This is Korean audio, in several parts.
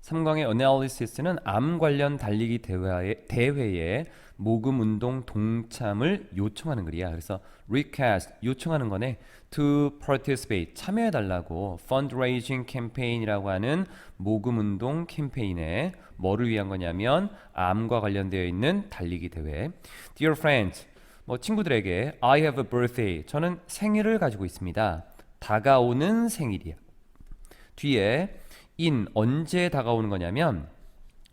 삼광의 analysis는 암 관련 달리기 대회에 모금 운동 동참을 요청하는 글이야. 그래서 request 요청하는 거네. to participate 참여해 달라고. fundraising campaign이라고 하는 모금 운동 캠페인에 뭐를 위한 거냐면 암과 관련되어 있는 달리기 대회. Dear friends, 뭐 친구들에게 I have a birthday. 저는 생일을 가지고 있습니다. 다가오는 생일이야. 뒤에 in 언제 다가오는 거냐면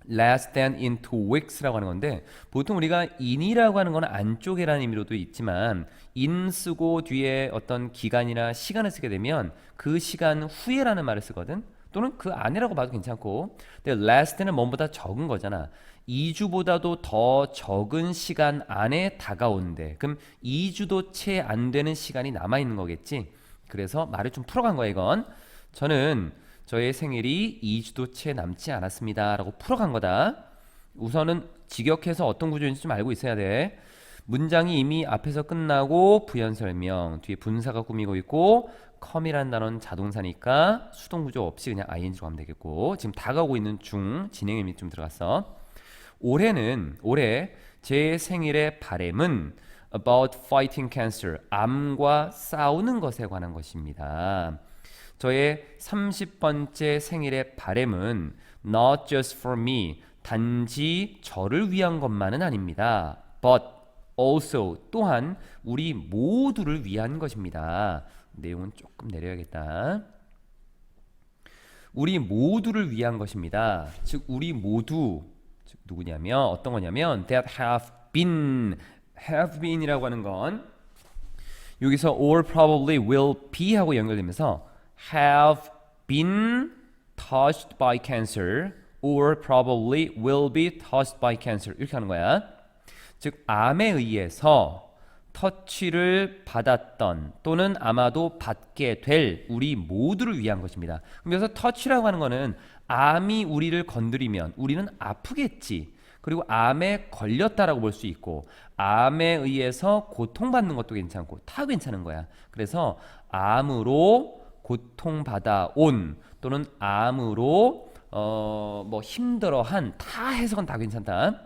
less than in 2 weeks라고 하는 건데 보통 우리가 in이라고 하는 거는 안쪽에라는 의미로도 있지만 in 쓰고 뒤에 어떤 기간이나 시간을 쓰게 되면 그 시간 후에라는 말을 쓰거든. 또는 그 안에라고 봐도 괜찮고 근데 less than은 뭐보다 적은 거잖아. 2주보다도 더 적은 시간 안에 다가오는데 그럼 2주도 채 안 되는 시간이 남아있는 거겠지. 그래서 말을 좀 풀어간 거야 이건. 저는 저의 생일이 2주도 채 남지 않았습니다 라고 풀어간 거다. 우선은 직역해서 어떤 구조인지 좀 알고 있어야 돼. 문장이 이미 앞에서 끝나고 부연 설명 뒤에 분사가 꾸미고 있고 come이라는 단어는 자동사니까 수동 구조 없이 그냥 ing로 가면 되겠고 지금 다가오고 있는 중 진행 의미 좀 들어갔어. 올해 제 생일의 바램은 about fighting cancer 암과 싸우는 것에 관한 것입니다. 저의 30번째 생일의 바램은 not just for me 단지 저를 위한 것만은 아닙니다. but also 또한 우리 모두를 위한 것입니다. 내용은 조금 내려야겠다. 우리 모두를 위한 것입니다. 즉 우리 모두 즉 누구냐면 어떤 거냐면 that have been이라고 하는 건 여기서 or probably will be 하고 연결되면서 have been touched by cancer or probably will be touched by cancer 이렇게 하는 거야. 즉 암에 의해서 터치를 받았던 또는 아마도 받게 될 우리 모두를 위한 것입니다. 그래서 터치라고 하는 거는 암이 우리를 건드리면 우리는 아프겠지. 그리고 암에 걸렸다라고 볼 수 있고 암에 의해서 고통받는 것도 괜찮고 다 괜찮은 거야. 그래서 암으로 고통받아 온 또는 암으로 뭐 힘들어한 다 해석은 다 괜찮다.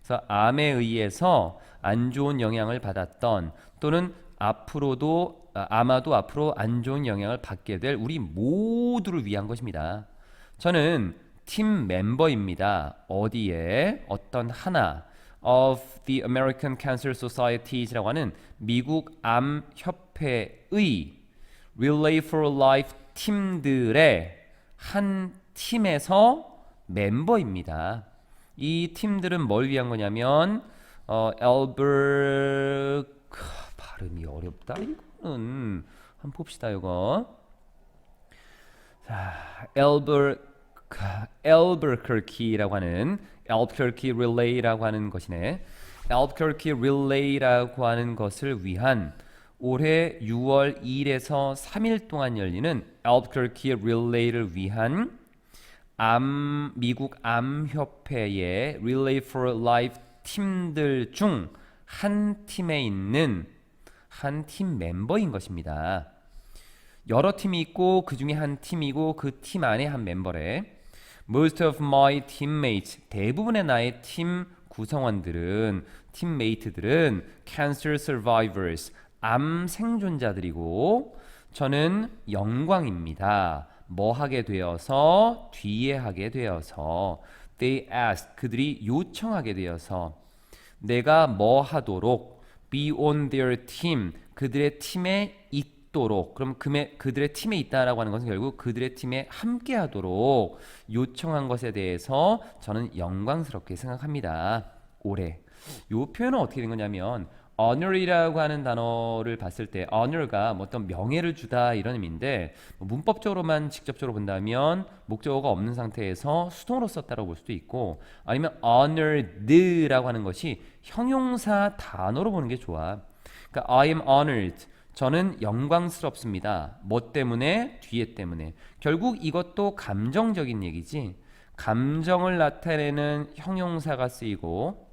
그래서 암에 의해서 안 좋은 영향을 받았던 또는 앞으로도 아마도 앞으로 안 좋은 영향을 받게 될 우리 모두를 위한 것입니다. 저는 팀 멤버입니다. 어디에 어떤 하나 of the American Cancer Societies라고 하는 미국 암 협회의 Relay for Life 팀들의 한 팀에서 멤버입니다. 이 팀들은 뭘 위한 거냐면 발음이 어렵다. 이거는 한번 봅시다. 이거 자, Albuquerque라고 하는 Albuquerque Relay라고 하는 것이네. Albuquerque Relay라고 하는 것을 위한 올해 6월 2일에서 3일 동안 열리는 Albuquerque Relay를 위한 미국 암협회의 Relay for Life 팀들 중 한 팀에 있는 한 팀 멤버인 것입니다. 여러 팀이 있고 그 중에 한 팀이고 그 팀 안에 한 멤버래. Most of my teammates 대부분의 나의 팀 구성원들은 팀메이트들은 cancer survivors 암 생존자들이고 저는 영광입니다. 뭐 하게 되어서 뒤에 하게 되어서 they asked 그들이 요청하게 되어서 내가 뭐 하도록 be on their team 그들의 팀에 있도록 그럼 그들의 팀에 있다라고 하는 것은 결국 그들의 팀에 함께 하도록 요청한 것에 대해서 저는 영광스럽게 생각합니다. 올해 이 표현은 어떻게 된 거냐면 honor이라고 하는 단어를 봤을 때 honor가 뭐 어떤 명예를 주다 이런 의미인데 문법적으로만 직접적으로 본다면 목적어가 없는 상태에서 수동으로 썼다고 볼 수도 있고 아니면 honored라고 하는 것이 형용사 단어로 보는 게 좋아. 그러니까 I am honored 저는 영광스럽습니다. 뭐 때문에? 뒤에 때문에. 결국 이것도 감정적인 얘기지. 감정을 나타내는 형용사가 쓰이고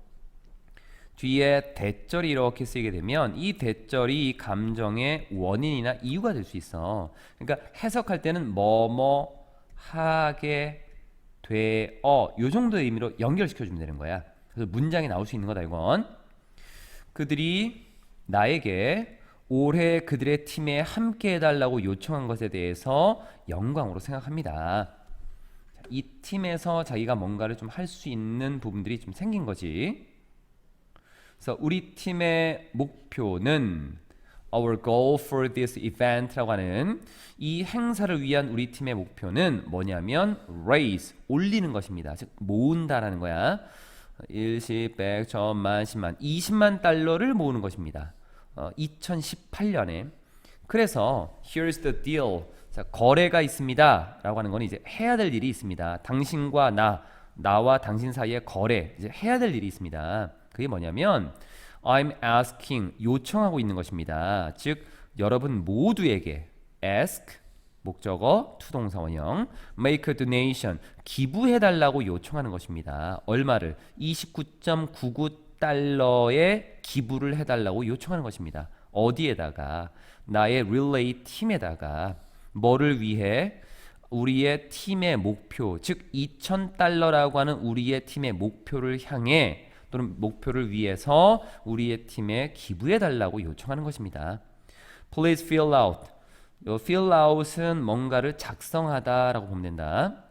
뒤에 대절이 이렇게 쓰이게 되면 이 대절이 이 감정의 원인이나 이유가 될 수 있어. 그러니까 해석할 때는 뭐뭐 하게 요 정도의 의미로 연결시켜주면 되는 거야. 그래서 문장이 나올 수 있는 거다 이건. 그들이 나에게 올해 그들의 팀에 함께 해달라고 요청한 것에 대해서 영광으로 생각합니다. 이 팀에서 자기가 뭔가를 좀 할 수 있는 부분들이 좀 생긴 거지. 그래서 우리 팀의 목표는 Our goal for this event라고 하는 이 행사를 위한 우리 팀의 목표는 뭐냐면 raise, 올리는 것입니다. 즉 모은다라는 거야. 일십, 백, 천만, 십만, 20만 달러를 모으는 것입니다. 2018년에. 그래서 here's the deal. 자, 거래가 있습니다. 라고 하는 건 이제 해야 될 일이 있습니다. 당신과 나와 당신 사이에 거래, 이제 해야 될 일이 있습니다. 그게 뭐냐면 I'm asking, 요청하고 있는 것입니다. 즉 여러분 모두에게 ask, 목적어, 투동사 원형, make a donation, 기부해달라고 요청하는 것입니다. 얼마를? 29.99달러에 기부를 해달라고 요청하는 것입니다. 어디에다가? 나의 릴레이 팀에다가. 뭐를 위해? 우리의 팀의 목표, 즉 2,000달러라고 하는 우리의 팀의 목표를 향해 또는 목표를 위해서 우리의 팀에 기부해달라고 요청하는 것입니다. Please fill out. fill out은 뭔가를 작성하다라고 보면 된다.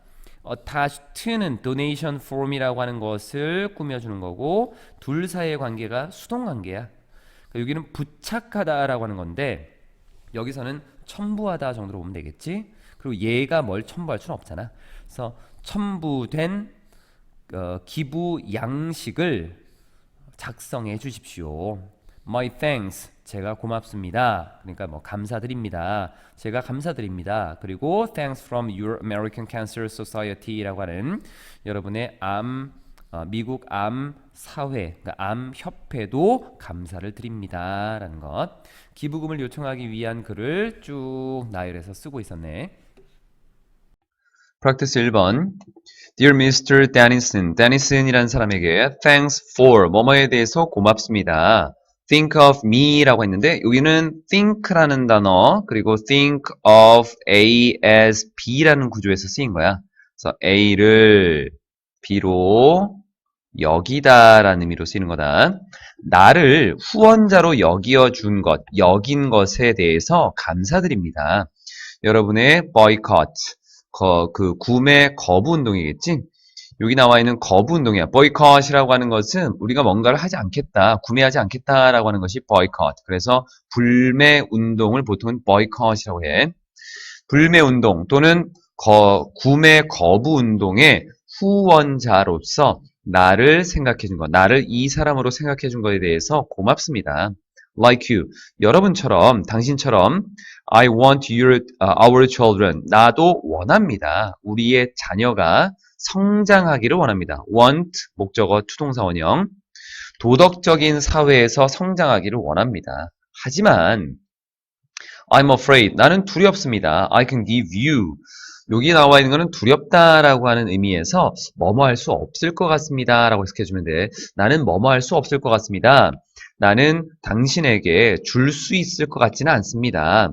attach to는 donation form이라고 하는 것을 꾸며주는 거고 둘 사이의 관계가 수동 관계야. 여기는 부착하다라고 하는 건데 여기서는 첨부하다 정도로 보면 되겠지. 그리고 얘가 뭘 첨부할 수는 없잖아. 그래서 첨부된 기부 양식을 작성해 주십시오. My thanks. 제가 고맙습니다. 그러니까 뭐 감사드립니다. 제가 감사드립니다. 그리고 thanks from your American Cancer Society라고 하는 여러분의 미국 암 사회, 그러니까 암 협회도 감사를 드립니다라는 것. 기부금을 요청하기 위한 글을 쭉 나열해서 쓰고 있었네. Practice 1번. Dear Mr. Dennison, Dennison이라는 사람에게 thanks for 뭐뭐에 대해서 고맙습니다. Think of me라고 했는데 여기는 think라는 단어 그리고 think of A as B라는 구조에서 쓰인 거야. 그래서 A를 B로 여기다라는 의미로 쓰이는 거다. 나를 후원자로 여긴 것에 대해서 감사드립니다. 여러분의 boycott, 그 구매 거부 운동이겠지? 여기 나와 있는 거부 운동이야. boycott이라고 하는 것은 우리가 뭔가를 하지 않겠다, 구매하지 않겠다라고 하는 것이 boycott. 그래서 불매 운동을 보통은 boycott이라고 해. 불매 운동 또는 구매 거부 운동의 후원자로서 나를 생각해 준 것, 나를 이 사람으로 생각해 준 것에 대해서 고맙습니다. Like you, 여러분처럼, 당신처럼 I want our children, 나도 원합니다. 우리의 자녀가 성장하기를 원합니다. want, 목적어, 투동사 원형, 도덕적인 사회에서 성장하기를 원합니다. 하지만 I'm afraid, 나는 두렵습니다. I can give you, 여기 나와 있는 것은 두렵다라고 하는 의미에서 뭐뭐 할 수 없을 것 같습니다 라고 해석해주면 돼. 나는 뭐뭐 할 수 없을 것 같습니다. 나는 당신에게 줄 수 있을 것 같지는 않습니다.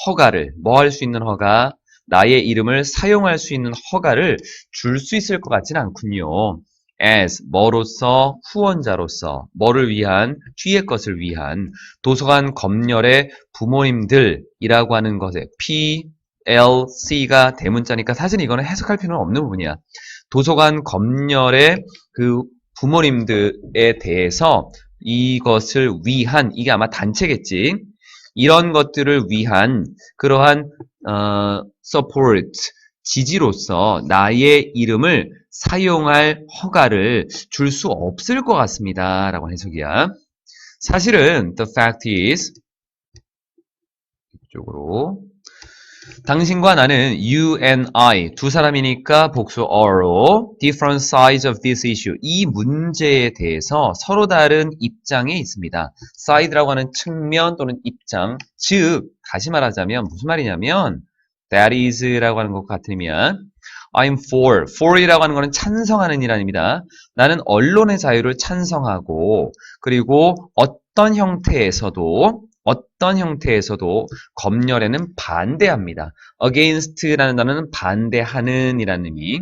허가를, 뭐 할 수 있는 허가, 나의 이름을 사용할 수 있는 허가를 줄 수 있을 것 같지는 않군요. as, 뭐로서, 후원자로서, 뭐를 위한, 뒤의 것을 위한, 도서관 검열의 부모님들이라고 하는 것에 PLC가 대문자니까 사실 이거는 해석할 필요는 없는 부분이야. 도서관 검열의 그 부모님들에 대해서 이것을 위한, 이게 아마 단체겠지. 이런 것들을 위한 그러한 support, 지지로서 나의 이름을 사용할 허가를 줄 수 없을 것 같습니다 라고 해석이야. 사실은 the fact is, 이쪽으로 당신과 나는 you and I 두 사람이니까 복수 are로 different sides of this issue, 이 문제에 대해서 서로 다른 입장에 있습니다. side라고 하는 측면 또는 입장, 즉 다시 말하자면 무슨 말이냐면 that is라고 하는 것 같은 의미야. I'm for이라고 하는 것은 찬성하는 이라는 의미다. 나는 언론의 자유를 찬성하고 그리고 어떤 형태에서도 검열에는 반대합니다. against라는 단어는 반대하는 이라는 의미.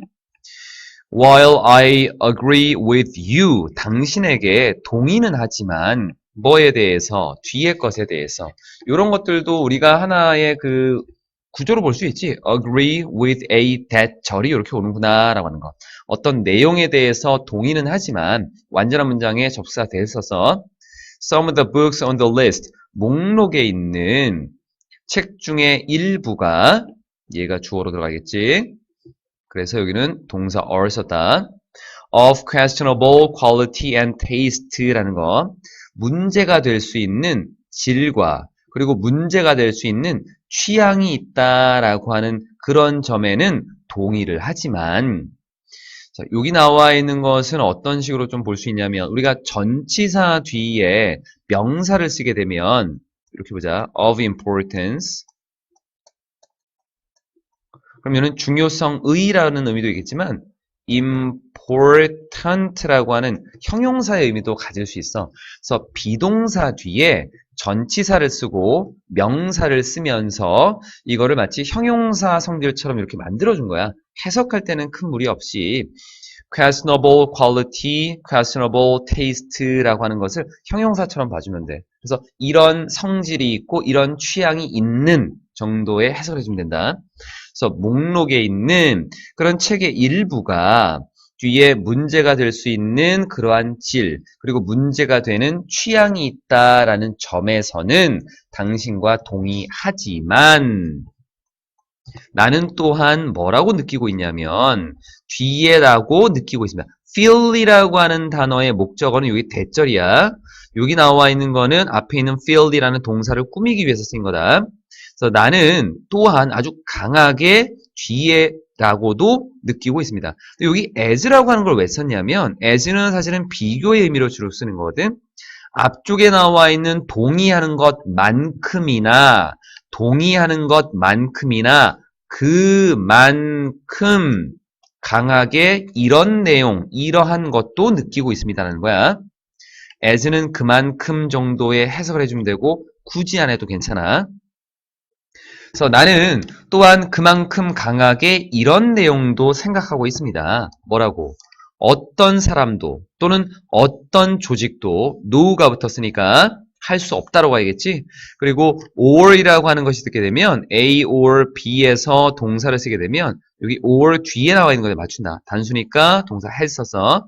While I agree with you, 당신에게 동의는 하지만 뭐에 대해서, 뒤의 것에 대해서 이런 것들도 우리가 하나의 그 구조로 볼 수 있지. Agree with a that 절이 이렇게 오는구나 라고 하는 거. 어떤 내용에 대해서 동의는 하지만 완전한 문장에 접수가 돼 있어서 Some of the books on the list 목록에 있는 책 중에 일부가 얘가 주어로 들어가겠지. 그래서 여기는 동사 or 썼다. Of questionable quality and taste라는 거. 문제가 될 수 있는 질과 그리고 문제가 될 수 있는 취향이 있다라고 하는 그런 점에는 동의를 하지만 자, 여기 나와 있는 것은 어떤 식으로 좀 볼 수 있냐면 우리가 전치사 뒤에 명사를 쓰게 되면 이렇게 보자. Of importance 그러면은 중요성의라는 의미도 있겠지만 important라고 하는 형용사의 의미도 가질 수 있어. 그래서 비동사 뒤에 전치사를 쓰고 명사를 쓰면서 이거를 마치 형용사 성질처럼 이렇게 만들어준 거야. 해석할 때는 큰 무리 없이 questionable quality, questionable taste라고 하는 것을 형용사처럼 봐주면 돼. 그래서 이런 성질이 있고 이런 취향이 있는 정도의 해석을 해주면 된다. 그래서 목록에 있는 그런 책의 일부가 뒤에 문제가 될 수 있는 그러한 질, 그리고 문제가 되는 취향이 있다라는 점에서는 당신과 동의하지만 나는 또한 뭐라고 느끼고 있냐면 뒤에라고 느끼고 있습니다. feel이라고 하는 단어의 목적어는 여기 대절이야. 여기 나와 있는 거는 앞에 있는 feel이라는 동사를 꾸미기 위해서 쓴 거다. 그래서 나는 또한 아주 강하게 뒤에라고도 느끼고 있습니다. 여기 as라고 하는 걸 왜 썼냐면 as는 사실은 비교의 의미로 주로 쓰는 거거든. 앞쪽에 나와 있는 동의하는 것만큼이나 그만큼 강하게 이런 내용, 이러한 것도 느끼고 있습니다라는 거야. as는 그만큼 정도의 해석을 해주면 되고 굳이 안 해도 괜찮아. 그래서 나는 또한 그만큼 강하게 이런 내용도 생각하고 있습니다. 뭐라고? 어떤 사람도 또는 어떤 조직도 no가 붙었으니까 할 수 없다라고 하겠지. 그리고 or이라고 하는 것이 듣게 되면 A or B에서 동사를 쓰게 되면 여기 or 뒤에 나와 있는 것에 맞춘다. 단수니까 동사 has 써서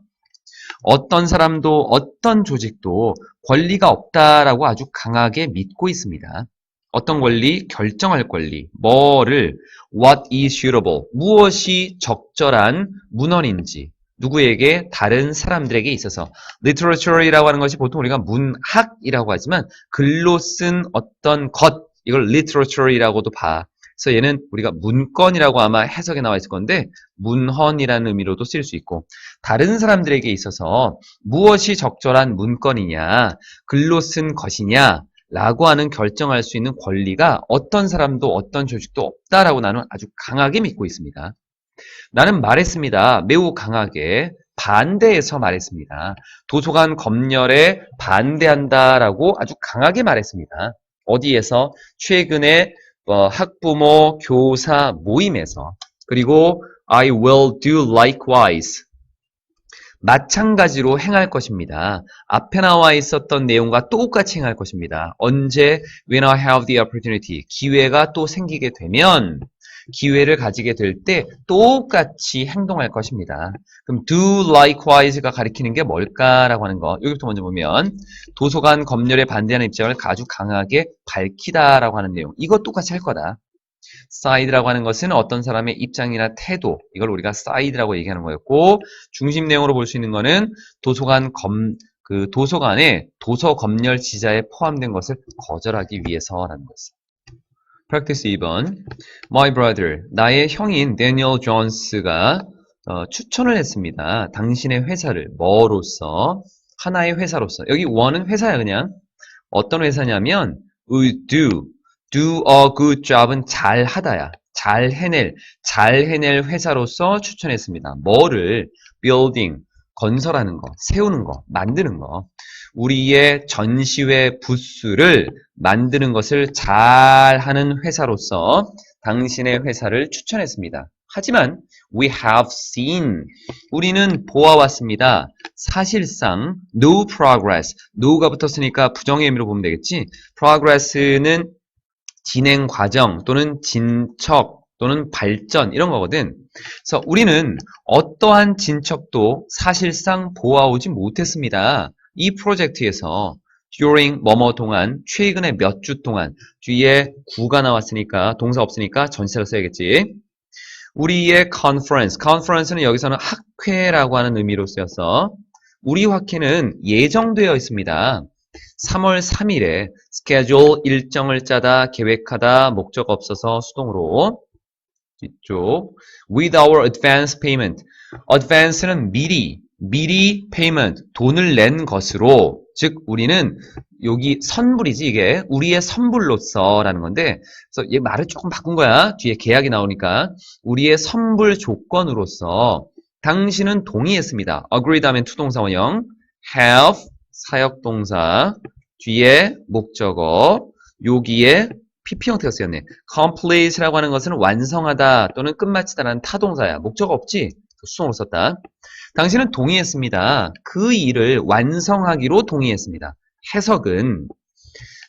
어떤 사람도 어떤 조직도 권리가 없다라고 아주 강하게 믿고 있습니다. 어떤 권리? 결정할 권리. 뭐를? What is suitable? 무엇이 적절한 문헌인지. 누구에게? 다른 사람들에게 있어서. literature이라고 하는 것이 보통 우리가 문학이라고 하지만 글로 쓴 어떤 것, 이걸 literature이라고도 봐. 그래서 얘는 우리가 문건이라고 아마 해석에 나와 있을 건데 문헌이라는 의미로도 쓰일 수 있고 다른 사람들에게 있어서 무엇이 적절한 문건이냐, 글로 쓴 것이냐 라고 하는 결정할 수 있는 권리가 어떤 사람도 어떤 조직도 없다라고 나는 아주 강하게 믿고 있습니다. 나는 말했습니다. 매우 강하게 반대해서 말했습니다. 도서관 검열에 반대한다라고 아주 강하게 말했습니다. 어디에서? 최근에 학부모 교사 모임에서. 그리고 I will do likewise. 마찬가지로 행할 것입니다. 앞에 나와 있었던 내용과 똑같이 행할 것입니다. 언제? When I have the opportunity. 기회가 또 생기게 되면 기회를 가지게 될 때 똑같이 행동할 것입니다. 그럼 do likewise가 가리키는 게 뭘까라고 하는 거. 여기부터 먼저 보면 도서관 검열에 반대하는 입장을 아주 강하게 밝히다라고 하는 내용. 이거 똑같이 할 거다. side라고 하는 것은 어떤 사람의 입장이나 태도, 이걸 우리가 side라고 얘기하는 거였고, 중심 내용으로 볼 수 있는 거는 도서관에 도서 검열 지자에 포함된 것을 거절하기 위해서라는 것이죠. Practice 2번. My brother, 나의 형인 Daniel Jones가 추천을 했습니다. 당신의 회사를 뭐로서? 하나의 회사로서. 여기 one은 회사야 그냥. 어떤 회사냐면 do a good job은 잘하다야. 잘 해낼 회사로서 추천했습니다. 뭐를? building, 건설하는 거, 세우는 거, 만드는 거. 우리의 전시회 부스를 만드는 것을 잘하는 회사로서 당신의 회사를 추천했습니다. 하지만 we have seen 우리는 보아왔습니다. 사실상 no progress no가 붙었으니까 부정의 의미로 보면 되겠지. progress는 진행 과정 또는 진척 또는 발전 이런 거거든. 그래서 우리는 어떠한 진척도 사실상 보아오지 못했습니다. 이 프로젝트에서 during 뭐뭐 동안 최근에 몇 주 동안 뒤에 구가 나왔으니까 동사 없으니까 전치사를 써야겠지. 우리의 conference는 여기서는 학회라고 하는 의미로 쓰여서 우리 학회는 예정되어 있습니다. 3월 3일에 schedule 일정을 짜다, 계획하다, 목적 없어서 수동으로 뒤쪽 with our advance payment advance는 미리 payment 돈을 낸 것으로 즉 우리는 여기 선불이지 이게 우리의 선불로서 라는 건데 그래서 얘 말을 조금 바꾼 거야. 뒤에 계약이 나오니까 우리의 선불 조건으로서 당신은 동의했습니다. agree 다음에 투동사 원형 have 사역동사 뒤에 목적어 여기에 PP 형태가 쓰였네. complete라고 하는 것은 완성하다 또는 끝마치다라는 타동사야. 목적어 없지? 수동으로 썼다. 당신은 동의했습니다. 그 일을 완성하기로 동의했습니다. 해석은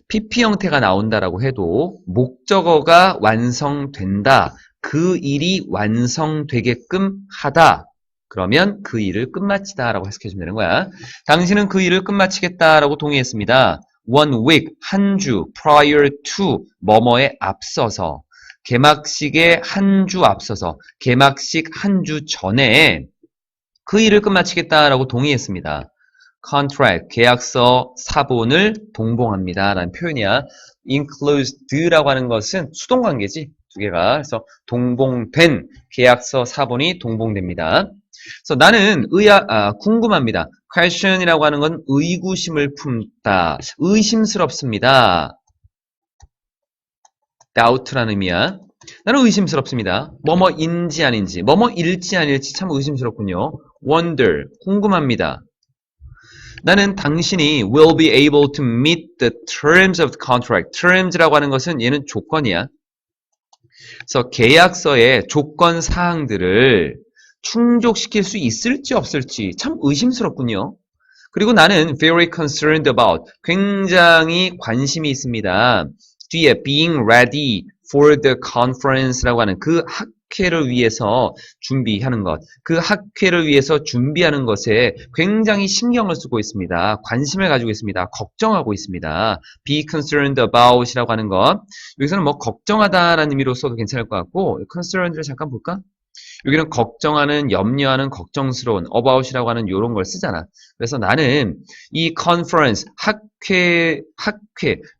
PP 형태가 나온다라고 해도 목적어가 완성된다. 그 일이 완성되게끔 하다. 그러면 그 일을 끝마치다라고 해석해주면 되는 거야. 당신은 그 일을 끝마치겠다라고 동의했습니다. one week, 한 주, prior to, 뭐뭐에 앞서서, 개막식에 한 주 앞서서, 개막식 한 주 전에 그 일을 끝마치겠다라고 동의했습니다. contract, 계약서, 사본을 동봉합니다. 라는 표현이야. inclused라고 하는 것은 수동관계지. 두 개가. 그래서 동봉된 계약서, 사본이 동봉됩니다. 그래서 나는 궁금합니다. question이라고 하는 건 의구심을 품다. 의심스럽습니다. doubt라는 의미야. 나는 의심스럽습니다. 뭐뭐인지 아닌지, 뭐뭐일지 아닐지 참 의심스럽군요. wonder, 궁금합니다. 나는 당신이 will be able to meet the terms of the contract. terms라고 하는 것은 얘는 조건이야. 그래서 계약서의 조건 사항들을 충족시킬 수 있을지 없을지 참 의심스럽군요. 그리고 나는 very concerned about, 굉장히 관심이 있습니다. 뒤에 being ready for the conference라고 하는 그 학회를 위해서 준비하는 것, 그 학회를 위해서 준비하는 것에 굉장히 신경을 쓰고 있습니다. 관심을 가지고 있습니다. 걱정하고 있습니다. be concerned about이라고 하는 것, 여기서는 뭐 걱정하다라는 의미로 써도 괜찮을 것 같고 concerned를 잠깐 볼까? 여기는 걱정하는, 염려하는, 걱정스러운 about이라고 하는 이런 걸 쓰잖아. 그래서 나는 이 conference, 학회,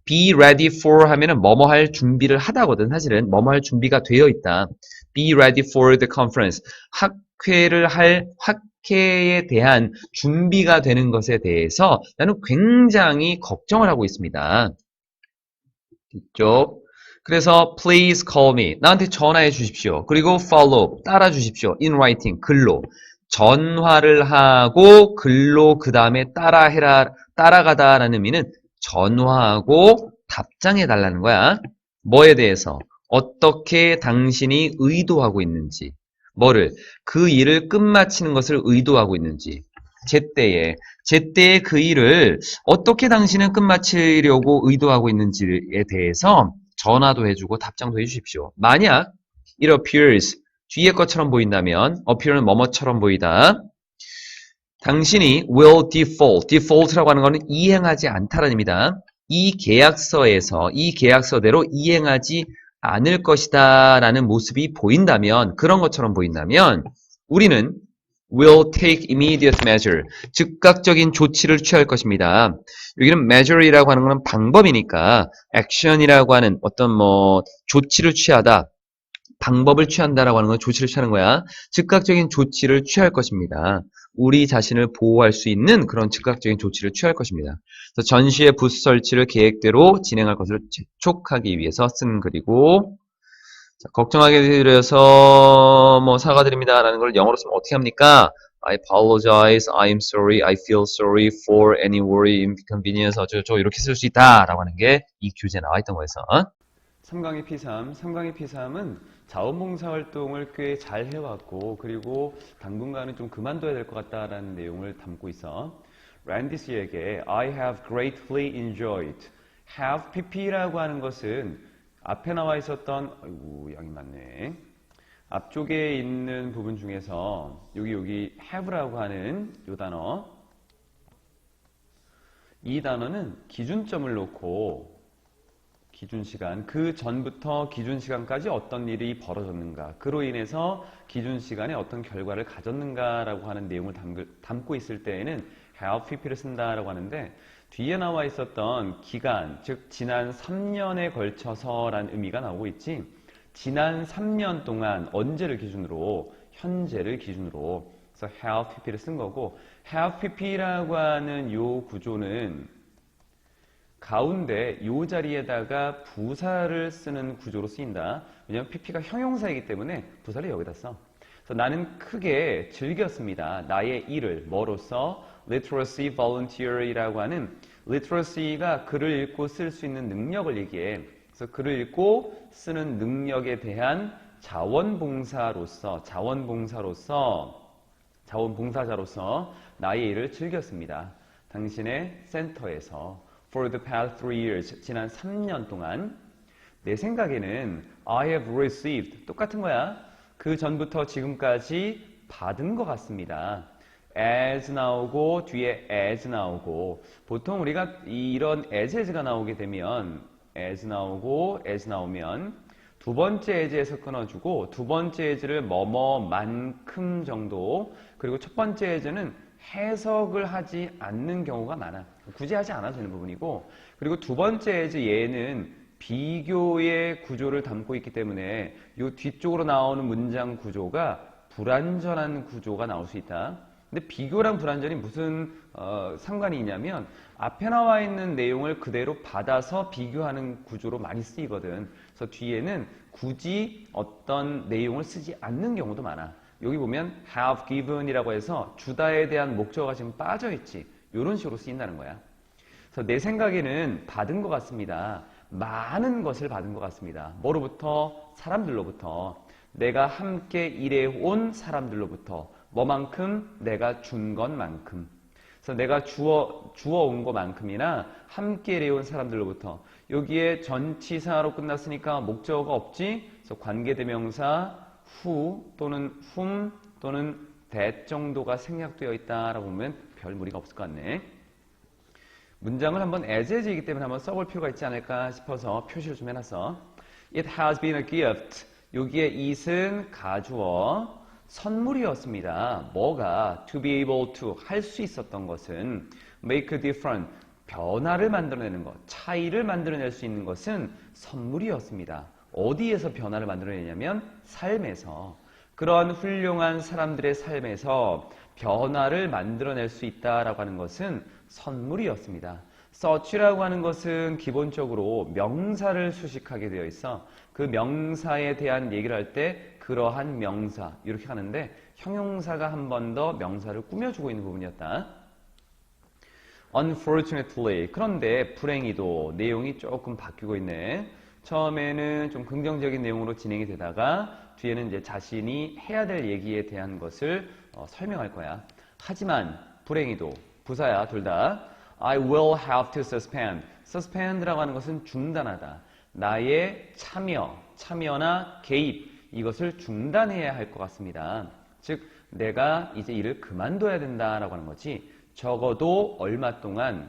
be ready for 하면은 뭐뭐 할 준비를 하다거든. 사실은 뭐뭐 할 준비가 되어 있다. be ready for the conference. 학회에 대한 준비가 되는 것에 대해서 나는 굉장히 걱정을 하고 있습니다. 이쪽. 그래서 please call me. 나한테 전화해 주십시오. 그리고 follow. 따라 주십시오. in writing. 글로. 전화를 하고 글로 그 다음에 따라가다라는 의미는 전화하고 답장해 달라는 거야. 뭐에 대해서? 어떻게 당신이 의도하고 있는지. 뭐를? 그 일을 끝마치는 것을 의도하고 있는지. 제때에 그 일을 어떻게 당신은 끝마치려고 의도하고 있는지에 대해서 전화도 해주고 답장도 해주십시오. 만약 it appears 뒤에 것처럼 보인다면 appear는 뭐뭐처럼 보이다. 당신이 will default라고 하는 것은 이행하지 않다라는 의미다. 이 계약서대로 이행하지 않을 것이다 라는 모습이 보인다면, 그런 것처럼 보인다면 우리는 will take immediate measure, 즉각적인 조치를 취할 것입니다. 여기는 measure이라고 하는 것은 방법이니까 action이라고 하는 어떤 조치를 취하다, 방법을 취한다라고 하는 건 조치를 취하는 거야. 즉각적인 조치를 취할 것입니다. 우리 자신을 보호할 수 있는 그런 즉각적인 조치를 취할 것입니다. 그래서 전시의 부스 설치를 계획대로 진행할 것을 재촉하기 위해서 쓴 글이고, 자, 걱정하게 되어서 사과드립니다 라는 걸 영어로 쓰면 어떻게 합니까? I apologize, I'm sorry, I feel sorry for any worry, inconvenience, 어쩌고 이렇게 쓸 수 있다 라고 하는 게 이 교재에 나와 있던 거에서. 삼강의 P3, 삼강의 P3은 자원봉사 활동을 꽤 잘 해왔고 그리고 당분간은 좀 그만둬야 될 것 같다라는 내용을 담고 있어. 랜디 씨에게 I have greatly enjoyed. have pp라고 하는 것은 앞에 나와 있었던 아이고 양이 많네. 앞쪽에 있는 부분 중에서 여기 have라고 하는 이 단어, 이 단어는 기준점을 놓고 기준시간, 그 전부터 기준시간까지 어떤 일이 벌어졌는가, 그로 인해서 기준시간에 어떤 결과를 가졌는가라고 하는 내용을 담고 있을 때에는 have pp를 쓴다라고 하는데, 뒤에 나와 있었던 기간, 즉 지난 3년에 걸쳐서라는 의미가 나오고 있지, 지난 3년 동안 언제를 기준으로, 현재를 기준으로, 그래서 have pp를 쓴 거고, have pp라고 하는 요 구조는 가운데 이 자리에다가 부사를 쓰는 구조로 쓰인다. 왜냐하면 pp가 형용사이기 때문에 부사를 여기다 써. 그래서 나는 크게 즐겼습니다. 나의 일을 뭐로써? literacy volunteer이라고 하는, literacy가 글을 읽고 쓸 수 있는 능력을 얘기해. 그래서 글을 읽고 쓰는 능력에 대한 자원봉사자로서 나의 일을 즐겼습니다. 당신의 센터에서 for the past 3 years, 지난 3년 동안 내 생각에는 I have received, 똑같은 거야. 그 전부터 지금까지 받은 것 같습니다. as 나오고 뒤에 as 나오고, 보통 우리가 이런 as가 나오게 되면 as 나오고 as 나오면 두 번째 as에서 끊어주고 두 번째 as를 뭐뭐만큼 정도, 그리고 첫 번째 as는 해석을 하지 않는 경우가 많아. 굳이 하지 않아도 되는 부분이고, 그리고 두 번째 as 얘는 비교의 구조를 담고 있기 때문에 이 뒤쪽으로 나오는 문장 구조가 불완전한 구조가 나올 수 있다. 근데 비교랑 불완전이 무슨 상관이 있냐면, 앞에 나와 있는 내용을 그대로 받아서 비교하는 구조로 많이 쓰이거든. 그래서 뒤에는 굳이 어떤 내용을 쓰지 않는 경우도 많아. 여기 보면 have given이라고 해서 주다에 대한 목적어가 지금 빠져있지. 이런 식으로 쓰인다는 거야. 그래서 내 생각에는 받은 것 같습니다. 많은 것을 받은 것 같습니다. 뭐로부터? 사람들로부터. 내가 함께 일해온 사람들로부터. 뭐만큼? 내가 준 것만큼. 그래서 내가 주어온 것만큼이나 함께 일해온 사람들로부터. 여기에 전치사로 끝났으니까 목적어가 없지. 그래서 관계대명사 who 또는 whom 또는 that 정도가 생략되어 있다라고 보면 별 무리가 없을 것 같네. 문장을 한번 as이기 때문에 한번 써볼 필요가 있지 않을까 싶어서 표시를 좀 해놨어. It has been a gift. 여기에 it은 가주어, 선물이었습니다. 뭐가? To be able to, 할 수 있었던 것은 make a difference, 변화를 만들어내는 것, 차이를 만들어낼 수 있는 것은 선물이었습니다. 어디에서 변화를 만들어내냐면 삶에서. 그런 훌륭한 사람들의 삶에서 변화를 만들어낼 수 있다라고 하는 것은 선물이었습니다. such라고 하는 것은 기본적으로 명사를 수식하게 되어 있어. 그 명사에 대한 얘기를 할 때 그러한 명사 이렇게 하는데, 형용사가 한 번 더 명사를 꾸며주고 있는 부분이었다. Unfortunately, 그런데 불행히도 내용이 조금 바뀌고 있네. 처음에는 좀 긍정적인 내용으로 진행이 되다가 뒤에는 이제 자신이 해야 될 얘기에 대한 것을 설명할 거야. 하지만 불행히도, 부사야 둘 다. I will have to suspend. suspend라고 하는 것은 중단하다. 나의 참여나 개입, 이것을 중단해야 할 것 같습니다. 즉 내가 이제 일을 그만둬야 된다라고 하는 거지. 적어도 얼마 동안,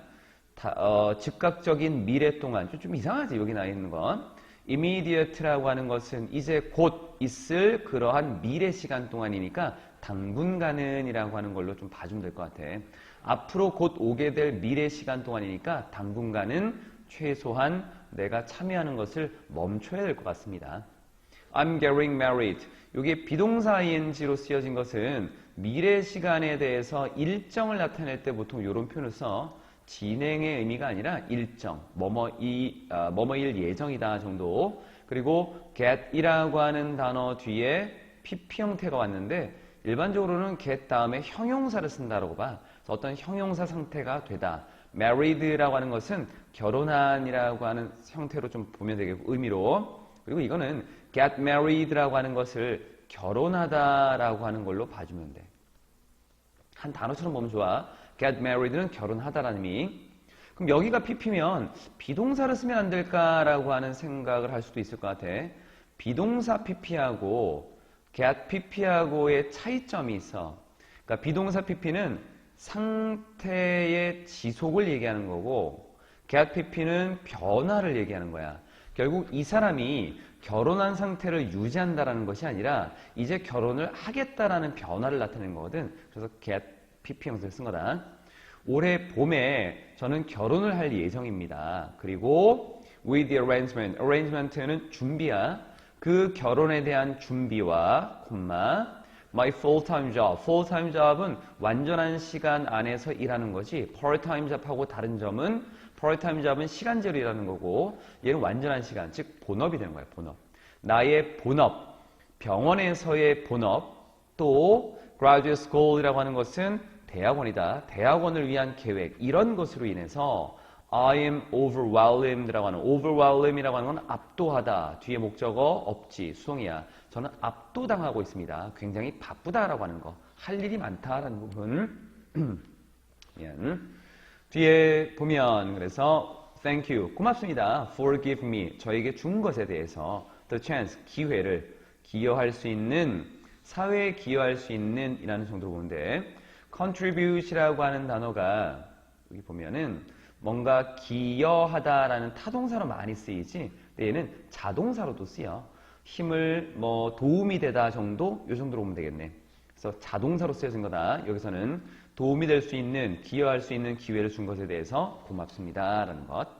즉각적인 미래 동안. 좀 이상하지 여기 나와 있는 건. immediate라고 하는 것은 이제 곧 있을 그러한 미래 시간 동안이니까 당분간은 이라고 하는 걸로 좀 봐주면 될 것 같아. 앞으로 곧 오게 될 미래 시간 동안이니까 당분간은 최소한 내가 참여하는 것을 멈춰야 될 것 같습니다. I'm getting married. 이게 비동사 ing로 쓰여진 것은 미래 시간에 대해서 일정을 나타낼 때 보통 이런 표현을 써. 진행의 의미가 아니라 일정, 뭐뭐일 예정이다 정도. 그리고 get이라고 하는 단어 뒤에 pp 형태가 왔는데 일반적으로는 get 다음에 형용사를 쓴다라고 봐. 그래서 어떤 형용사 상태가 되다. married라고 하는 것은 결혼한이라고 하는 형태로 좀 보면 되겠고 의미로. 그리고 이거는 get married라고 하는 것을 결혼하다라고 하는 걸로 봐주면 돼. 한 단어처럼 보면 좋아. get married는 결혼하다라는 의미. 그럼 여기가 pp면 비동사를 쓰면 안 될까라고 하는 생각을 할 수도 있을 것 같아. 비동사 pp하고 get pp하고의 차이점이 있어. 그러니까 비동사 pp는 상태의 지속을 얘기하는 거고 get pp는 변화를 얘기하는 거야. 결국 이 사람이 결혼한 상태를 유지한다라는 것이 아니라 이제 결혼을 하겠다라는 변화를 나타내는 거거든. 그래서 get pp 형태를 쓴 거다. 올해 봄에 저는 결혼을 할 예정입니다. 그리고 with the arrangement, arrangement는 준비야. 그 결혼에 대한 준비와 콤마 my full-time job, full-time job은 완전한 시간 안에서 일하는 거지 part-time job하고 다른 점은 part-time job은 시간제로 일하는 거고 얘는 완전한 시간, 즉 본업이 되는 거야. 본업. 나의 본업, 병원에서의 본업, 또 graduate school이라고 하는 것은 대학원이다. 대학원을 위한 계획 이런 것으로 인해서 I am overwhelmed라고 하는 overwhelm이라고 하는 건 압도하다. 뒤에 목적어 없지. 수동이야. 저는 압도당하고 있습니다. 굉장히 바쁘다라고 하는 거. 할 일이 많다라는 부분. 뒤에 보면 그래서 thank you. 고맙습니다. forgive me. 저에게 준 것에 대해서 the chance. 기회를 기여할 수 있는 사회에 기여할 수 있는 이라는 정도로 보는데 contribute이라고 하는 단어가 여기 보면은 뭔가 기여하다라는 타동사로 많이 쓰이지 근데 얘는 자동사로도 쓰여. 힘을 뭐 도움이 되다 정도? 요 정도로 보면 되겠네. 그래서 자동사로 쓰여진 거다. 여기서는 도움이 될 수 있는, 기여할 수 있는 기회를 준 것에 대해서 고맙습니다 라는 것.